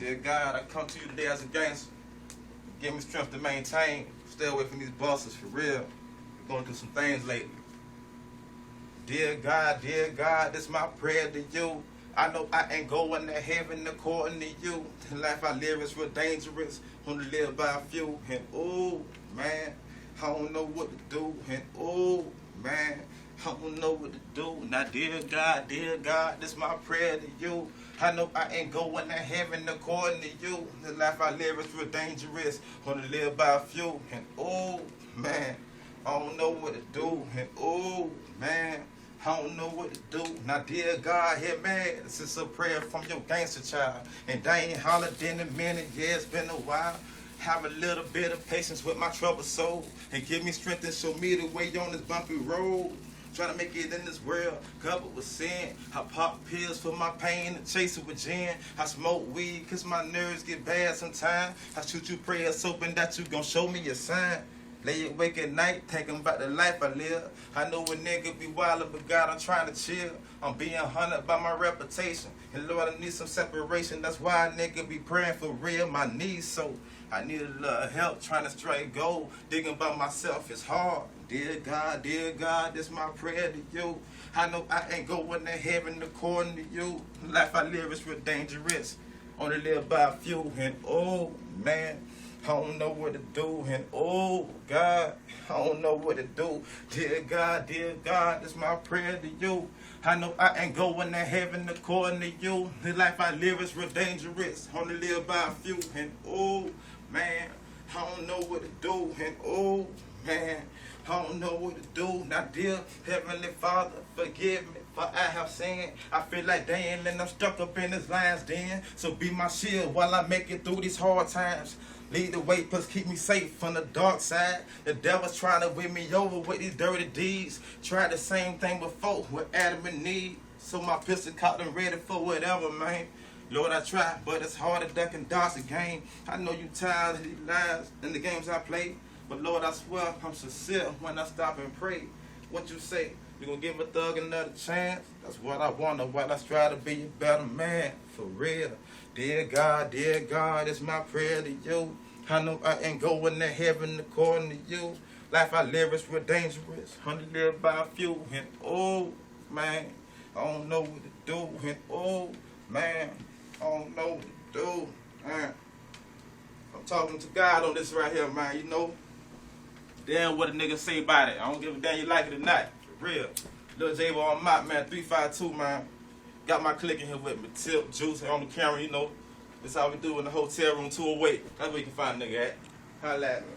Dear God, I come to you today as a gangster. Give me strength to maintain. Stay away from these bosses for real. We're going through some things lately. Dear God, this my prayer to you. I know I ain't going to heaven according to you. The life I live is real dangerous. Only live by a few. And oh man, I don't know what to do. And oh man, I don't know what to do. Now dear God, this my prayer to you. I know I ain't going to heaven according to you. The life I live is real dangerous. Only live by a few. And oh man, I don't know what to do. And oh man, I don't know what to do. Now, dear God, hear me. This is a prayer from your gangster child. And I ain't hollered in a minute. Yeah, it's been a while. Have a little bit of patience with my troubled soul. And give me strength and show me the way on this bumpy road. Trying to make it in this world, covered with sin. I pop pills for my pain and chase it with gin. I smoke weed cause my nerves get bad sometimes. I shoot you prayers hoping that you gon' show me a sign. Lay awake at night, thinking about the life I live. I know a nigga be wildin', but God, I'm trying to chill. I'm being hunted by my reputation. And Lord, I need some separation. That's why a nigga be praying for real. My knees so I need a little help trying to straight gold. Digging by myself is hard. Dear God, this my prayer to you. I know I ain't going to heaven according to you. Life I live is real dangerous. Only live by a few. And oh man, I don't know what to do, and oh God, I don't know what to do. Dear God, this my prayer to you. I know I ain't going to heaven according to you. The life I live is real dangerous. Only live by a few, and oh man, I don't know what to do, and oh man, I don't know what to do. Now, dear Heavenly Father, forgive me for I have sinned. I feel like Daniel and I'm stuck up in this lion's den. So be my shield while I make it through these hard times. Lead the way, plus keep me safe from the dark side. The devil's trying to win me over with these dirty deeds. Tried the same thing before with Adam and Eve. So my pistol caught and ready for whatever, man. Lord, I try, but it's hard to duck and dodge the game. I know you tired of these lies in the games I play. But Lord, I swear I'm sincere when I stop and pray. What you say? You gonna give a thug another chance? That's what I wonder while I strive to be a better man. For real. Dear God, it's my prayer to you. I know I ain't going to heaven according to you. Life I live is real dangerous. Only live by a few. And oh man, I don't know what to do. And oh man, I don't know what to do. Man, I'm talking to God on this right here, man. You know, damn what a nigga say about it. I don't give a damn you like it or not. For real. Lil J on my man, 352, man. Got my clique in here with me. Tip, Juice, on the camera, you know. That's how we do in the hotel room 208. That's where you can find a nigga at. Holla at me.